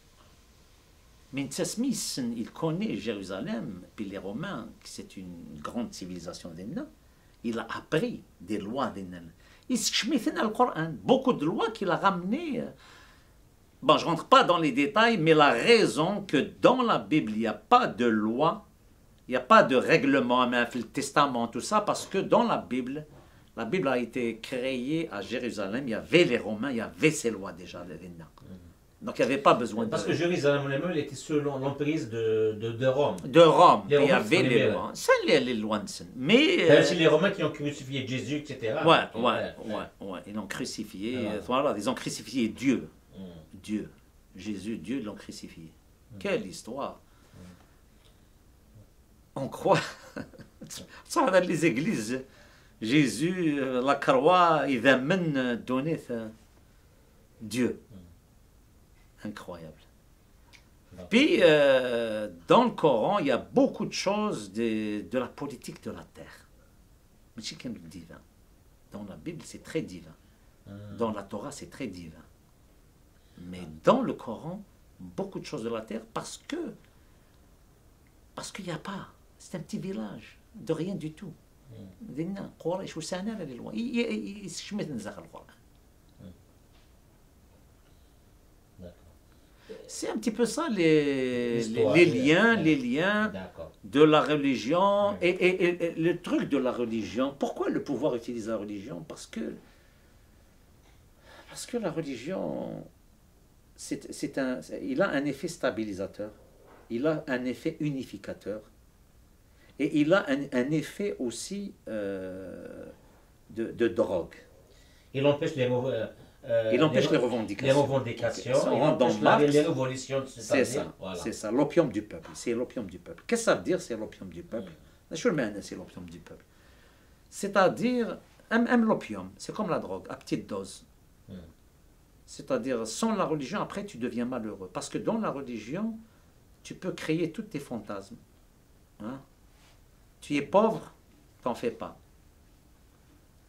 Mais Smith, il connaît Jérusalem, puis les Romains, que c'est une grande civilisation d'Enna. Il a appris des lois d'Enna. Il s'est le Coran. Beaucoup de lois qu'il a ramenées. Bon, je ne rentre pas dans les détails, mais la raison que dans la Bible, il n'y a pas de loi, il n'y a pas de règlement, même le Testament, tout ça, parce que dans la Bible a été créée à Jérusalem, il y avait les Romains, il y avait ces lois déjà. Donc il n'y avait pas besoin de... Parce que Jérusalem, elle était sous l'emprise de Rome. De Rome, il y Romains avait les lois. C'est les lois de scène. Mais... C'est les Romains qui ont crucifié Jésus, etc. Ouais. Ils l'ont crucifié. Voilà, ils ont crucifié Dieu. Dieu. Jésus, Dieu l'ont crucifié. Quelle histoire. On croit... Ça, dans les églises, Jésus, la croix, il va même donner Dieu. Incroyable. Puis, dans le Coran, il y a beaucoup de choses de la politique de la terre. Mais c'est quand même divin. Dans la Bible, c'est très divin. Dans la Torah, c'est très divin. Mais dans le Coran, beaucoup de choses de la terre parce qu'il n'y a pas. C'est un petit village de rien du tout. C'est un petit peu ça les liens de la religion et le truc de la religion. Pourquoi le pouvoir utilise la religion? Parce que la religion, il a un effet stabilisateur, il a un effet unificateur et il a un effet aussi de drogue. Il empêche les revendications. Les révolutions. C'est ça. Voilà. C'est ça. L'opium du peuple. C'est l'opium du peuple. Qu'est-ce que ça veut dire, c'est l'opium du peuple? C'est l'opium du peuple. C'est-à-dire, même l'opium, c'est comme la drogue, à petite dose. C'est-à-dire, sans la religion, après, tu deviens malheureux. Parce que dans la religion, tu peux créer tous tes fantasmes. Hein? Tu es pauvre, t'en fais pas.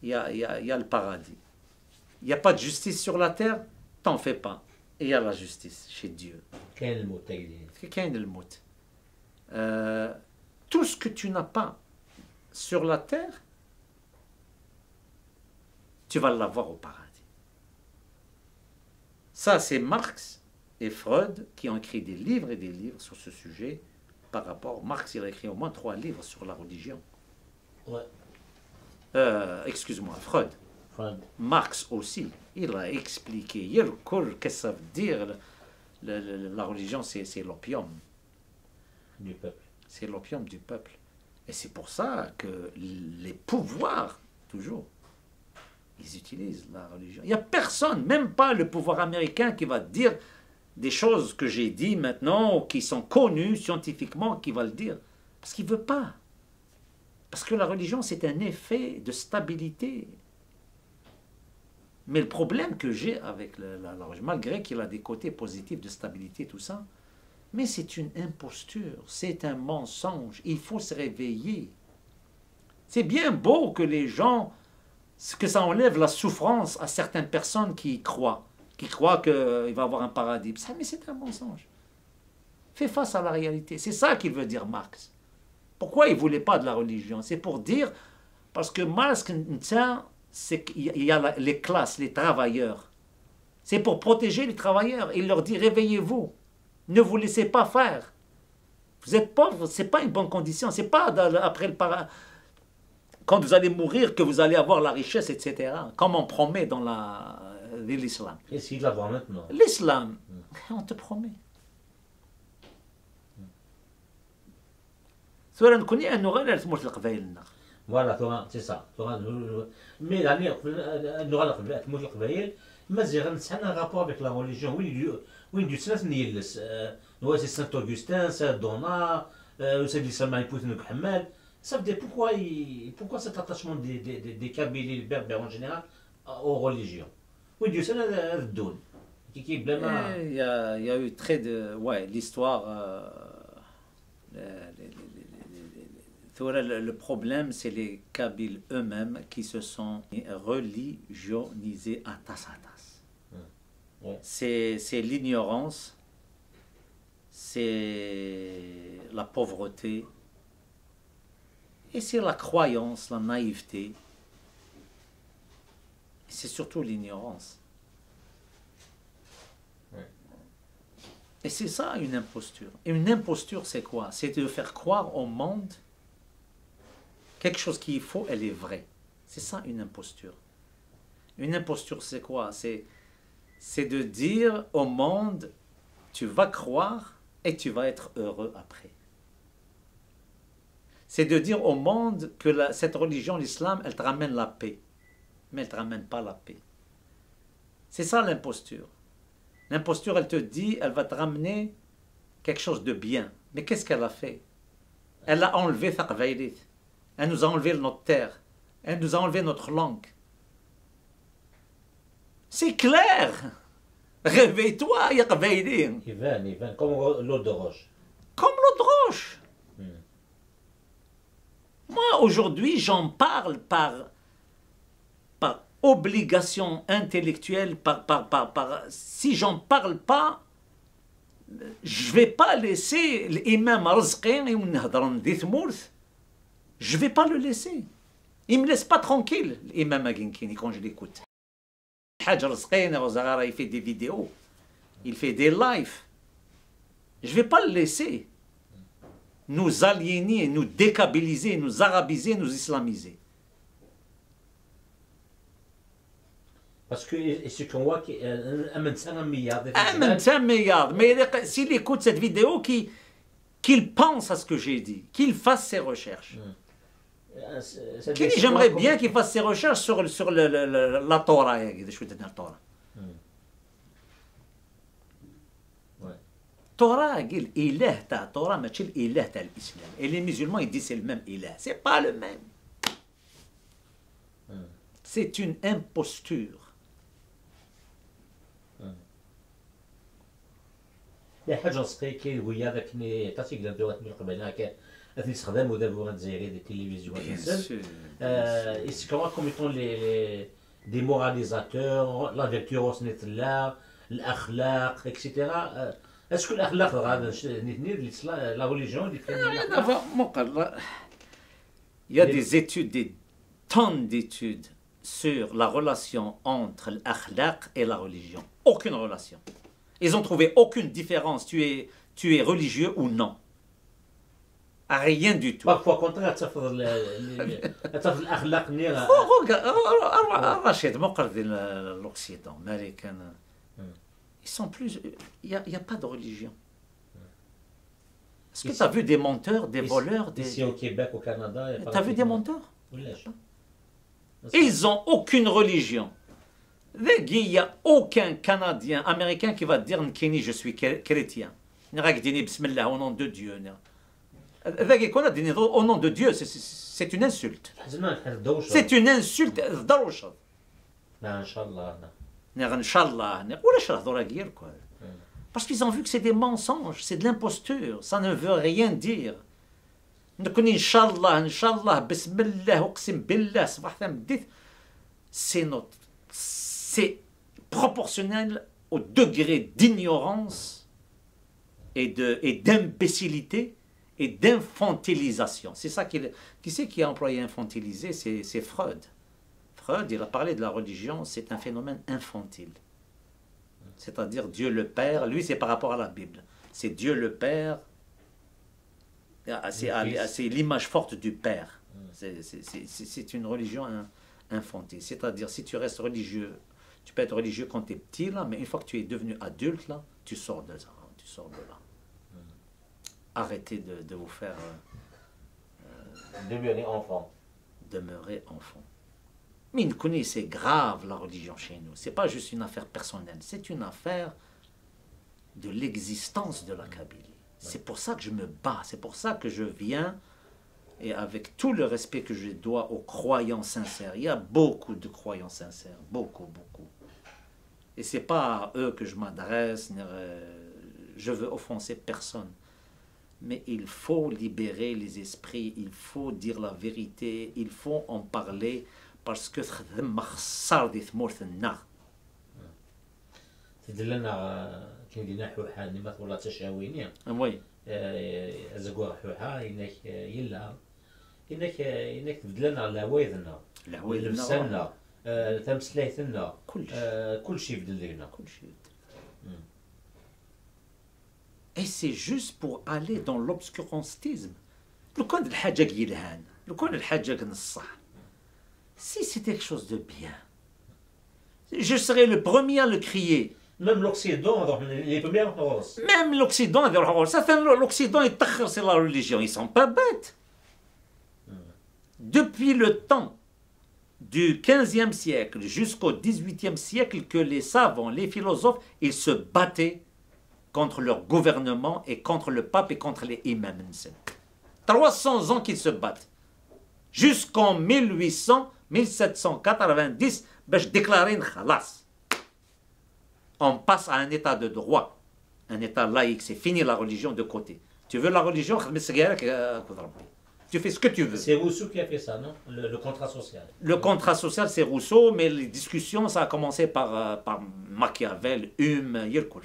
Il y a le paradis. Il n'y a pas de justice sur la terre, t'en fais pas. Et il y a la justice chez Dieu. Quel mot? Tout ce que tu n'as pas sur la terre, tu vas l'avoir au paradis. Ça, c'est Marx et Freud qui ont écrit des livres et des livres sur ce sujet par rapport... Marx, il a écrit au moins 3 livres sur la religion. Ouais. Excuse-moi, Freud. Marx aussi, il a expliqué, qu'est-ce que ça veut dire, la religion, c'est l'opium. Du peuple. C'est l'opium du peuple. Et c'est pour ça que les pouvoirs, toujours, ils utilisent la religion. Il n'y a personne, même pas le pouvoir américain, qui va dire des choses que j'ai dit maintenant, ou qui sont connues scientifiquement, qui va le dire. Parce qu'il ne veut pas. Parce que la religion, c'est un effet de stabilité. Mais le problème que j'ai avec la religion, malgré qu'il a des côtés positifs de stabilité, tout ça, mais c'est une imposture, c'est un mensonge. Il faut se réveiller. C'est bien beau que les gens, que ça enlève la souffrance à certaines personnes qui croient qu'il va avoir un paradis. Ça, mais c'est un mensonge. Fais face à la réalité. C'est ça qu'il veut dire Marx. Pourquoi il ne voulait pas de la religion? C'est pour dire, parce que Marx, c'est qu'il y a les classes, les travailleurs. C'est pour protéger les travailleurs. Il leur dit, réveillez-vous. Ne vous laissez pas faire. Vous êtes pauvres, ce n'est pas une bonne condition. Ce n'est pas après le paradis, quand vous allez mourir, que vous allez avoir la richesse, etc. Comme on promet dans l'islam. Essayez de l'avoir maintenant. L'islam, on te promet. Voilà, c'est ça. Mais l'année, nous allons un rapport avec la religion. Oui, du sens niels. Nous c'est Saint Augustin, Saint Donat, c'est l'islam Poutine Mohamed. Ça veut dire pourquoi cet attachement des Kabyles, des Berbères en général, aux religions. Oui, du sens de Doun. Il y a eu très de... Ouais, l'histoire... Le problème, c'est les Kabyles eux-mêmes qui se sont religionisés à tas à tas. Ouais. C'est l'ignorance, c'est la pauvreté, et c'est la croyance, la naïveté. C'est surtout l'ignorance. Ouais. Et c'est ça une imposture. Et une imposture, c'est quoi? C'est de faire croire au monde quelque chose qui est faux, elle est vraie. C'est ça une imposture. Une imposture, c'est quoi? C'est de dire au monde, tu vas croire et tu vas être heureux après. C'est de dire au monde que cette religion, l'islam, elle te ramène la paix. Mais elle ne te ramène pas la paix. C'est ça l'imposture. L'imposture, elle te dit, elle va te ramener quelque chose de bien. Mais qu'est-ce qu'elle a fait? Elle a enlevé Thaqbaylit. Elle nous a enlevé notre terre. Elle nous a enlevé notre langue. C'est clair. Réveille-toi, Yaqbayli. Ivan, comme l'eau de roche. Comme l'eau de roche. Moi, aujourd'hui, j'en parle par obligation intellectuelle, si j'en parle pas, je vais pas laisser l'imam Razqin et je vais pas le laisser. Il me laisse pas tranquille, l'imam Aginkini, quand je l'écoute. Haj Razqin, il fait des vidéos, il fait des lives. Je vais pas le laisser nous aliéner, nous dékabiliser, nous arabiser, nous islamiser. Parce que ce qu'on voit, un milliard. Mais s'il écoute cette vidéo, qu'il pense à ce que j'ai dit, qu'il fasse ses recherches. J'aimerais bien qu'il fasse ses recherches sur la Torah. Torah, il est ta Torah, mais il est ta l'islam. Et les musulmans, ils disent c'est le même ilah. C'est pas le même. C'est une imposture. حاجه صغيره ويا ذاك عطاتي قال دوات من قبل هكا تستخدموا دابا الجزائري دي التلفزيون ils comment comme étant des moralisateurs la vertu وصلت لها الاخلاق etc. est-ce que الاخلاق هذا la religion il y a des études, des tonnes d'études sur la relation entre l'akhlaq et la religion. Aucune relation. Ils ont trouvé aucune différence. Tu es religieux ou non. Rien du tout. Parfois, contraire, tu as l'akhlaq. Rachid, l'Occident, américain. Ils sont plus. Il n'y a pas de religion. Est-ce que tu as vu des menteurs, des voleurs, Ici au Québec, au Canada. Tu as vu des menteurs? ولاش؟ Ils n'ont aucune religion. Il n'y a aucun Canadien, Américain qui va te dire Nkini, je suis chrétien. Bismillah, au nom de Dieu. Au nom de Dieu, c'est une insulte. C'est une insulte. لا ان شاء الله. Inch'Allah. Parce qu'ils ont vu que c'est des mensonges, c'est de l'imposture, ça ne veut rien dire. Inch'Allah, Inch'Allah, Bismillah, Uqsim Billah, c'est proportionnel au degré d'ignorance et d'imbécilité et d'infantilisation. C'est ça qui c'est qui a employé infantiliser? C'est Freud. Freud, il a parlé de la religion, c'est un phénomène infantile. C'est-à-dire Dieu le Père, lui c'est par rapport à la Bible. C'est Dieu le Père, c'est l'image forte du Père. C'est une religion infantile. C'est-à-dire si tu restes religieux, tu peux être religieux quand tu es petit, là, mais une fois que tu es devenu adulte, là, tu sors de ça, tu sors de là. Arrêtez de vous faire Demeurer enfant. Demeurer enfant. Mais nous connaissons, c'est grave la religion chez nous. C'est pas juste une affaire personnelle, c'est une affaire de l'existence de la Kabylie. C'est pour ça que je me bats, c'est pour ça que je viens, et avec tout le respect que je dois aux croyants sincères. Il y a beaucoup de croyants sincères, beaucoup, beaucoup. Et c'est pas à eux que je m'adresse, je veux offenser personne. Mais il faut libérer les esprits, il faut dire la vérité, il faut en parler. Parce que تدلنا كاين دينا حوحه اللي ولا تشاويني وي زكوا حوحه انك يلا انك تبدلنا العوايدنا لبسنا تمسليتنا كل شيء بدل لنا كل شيء. Et c'est juste pour aller dans l'obscurantisme. لو كان الحاجه قيلهان لو كان الحاجه كنصح. Si c'est quelque chose de bien, je serai le premier à le crier. Même l'Occident, les premiers horreurs. Même l'Occident, l'Occident est tachar, c'est la religion. Ils sont pas bêtes. Depuis le temps du 15e siècle jusqu'au 18e siècle que les savants, les philosophes, ils se battaient contre leur gouvernement et contre le pape et contre les imams. 300 ans qu'ils se battent. Jusqu'en 1790, باش déclarer خلاص. On passe à un état de droit, un état laïque, c'est fini la religion de côté. Tu veux la religion, tu fais ce que tu veux. C'est Rousseau qui a fait ça, non? Le contrat social. Le contrat social, c'est Rousseau, mais les discussions, ça a commencé par Machiavel, Hume, Yerkoul.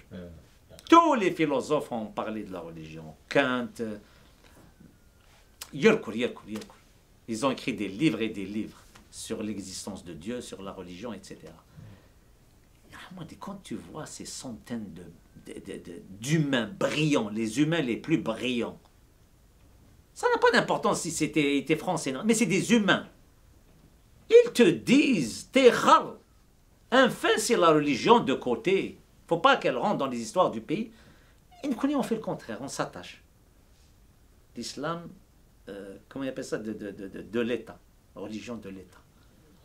Tous les philosophes ont parlé de la religion. Kant, Yerkoul. Ils ont écrit des livres et des livres sur l'existence de Dieu, sur la religion, etc. Quand tu vois ces centaines d'humains brillants, les humains les plus brillants, ça n'a pas d'importance si c'était français, non, mais c'est des humains. Ils te disent, t'es rare. Enfin, c'est la religion de côté. Il ne faut pas qu'elle rentre dans les histoires du pays. Et nous, on fait le contraire, on s'attache. L'islam, comment on appelle ça, de l'État, la religion de l'État.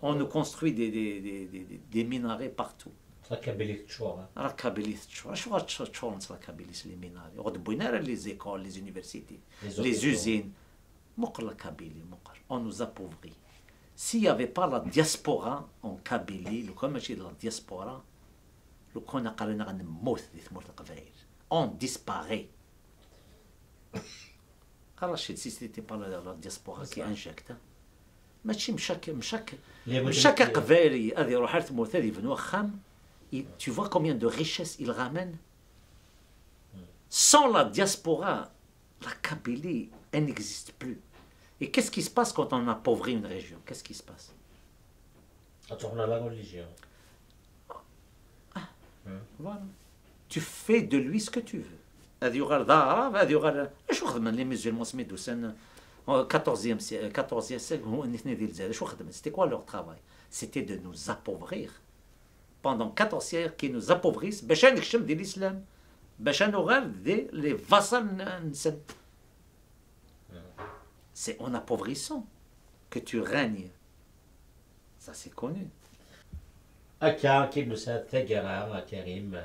On nous construit des minarets partout. La Kabylie تشور. La Kabylie تشور. شو غتشور نتا la Kabylie les minarets. غتبوينا les écoles, les universités, les usines. مقر la Kabylie, مقر. On nous appauvrit. S'il n'y avait pas la diaspora en Kabylie, le comme de la diaspora, le qu'on a قالنا غنموت دي ثمور القبائل. On disparaît. خلاص si c'était pas la diaspora qui injecte. ماشي مشاك قبائلي هذه يروح تموت هذه يبنوا خام. Tu vois combien de richesses il ramène? Sans la diaspora, la Kabylie, elle n'existe plus. Et qu'est-ce qui se passe quand on appauvrit une région? Qu'est-ce qui se passe? On a la religion. Voilà. Tu fais de lui ce que tu veux. Les musulmans se mettent au 14e siècle, c'était quoi leur travail? C'était de nous appauvrir. Pendant 14 siècles qui nous appauvrissent, باش نكشم ديال الإسلام، باش نغال les vassals. c'est en appauvrissant que tu règnes. Ça, c'est connu. أكا كي مسات تاجرا كريم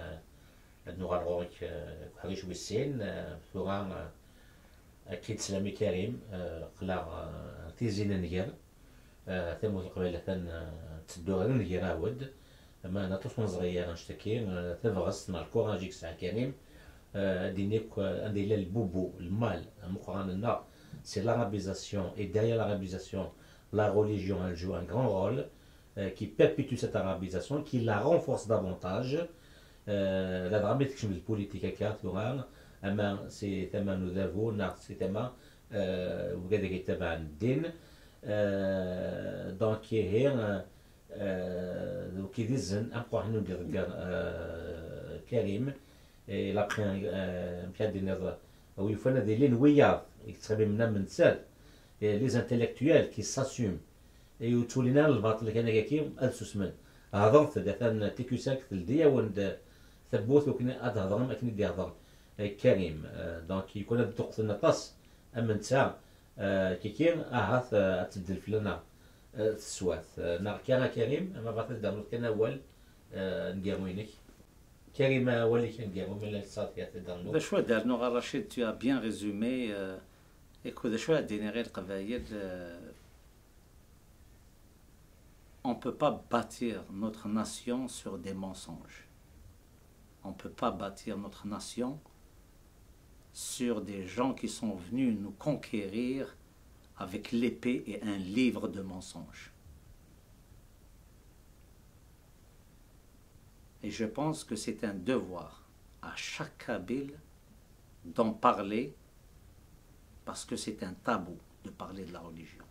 نورا الروك حريش ويسين ثورا أكيد سلامي كريم قلا تيزين نجر ثمو القبيلة تدو غير نجر عاود أما نطوس من صغير نشتكي تبغس مع الكوراجيك ساعة كريم دينيك عندي لا البوبو المال مقارنة النار سي l'arabisation et derrière l'arabisation la religion elle joue un grand rôle qui perpétue cette arabisation, qui la renforce davantage. La dramatique de la politique à Cartouran, c'est tellement nous avons, c'est tellement vous regardez que c'est din, donc hier donc ils disent un point nous dire Karim et la première pièce de nez où il faut des lignes ouïa extrêmement mental et les intellectuels qui s'assument يوتولينا الباطل كان كاكي السوسمن هضر ثلاثة تيكوساك تلديا وند ثبوت وكنا أدهضر ما كنا ديهضر كريم دونك يكون هاد الدقت النطاس أما نتا كيكي أهات أتبدل فلنا السوات نار كان كريم أما بعد الدرس كان أول نقاموينك كريم ولي كان نقامو من الصاد يا تدرنو ذا شو دار نوغا رشيد tu as bien résumé écoute ذا شو دينا غير القبايل On ne peut pas bâtir notre nation sur des mensonges. On ne peut pas bâtir notre nation sur des gens qui sont venus nous conquérir avec l'épée et un livre de mensonges. Et je pense que c'est un devoir à chaque Kabyle d'en parler parce que c'est un tabou de parler de la religion.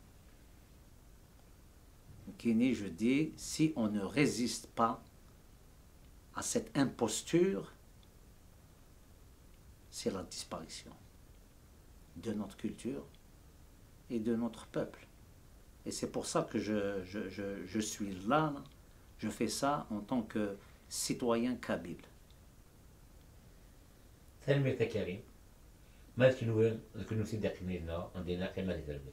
Kini, je dis, si on ne résiste pas à cette imposture, c'est la disparition de notre culture et de notre peuple. Et c'est pour ça que je suis là, je fais ça en tant que citoyen kabyle. ثلمي تكريم ما تكنوا تكنوا سيدك نينا عندنا كما تدربي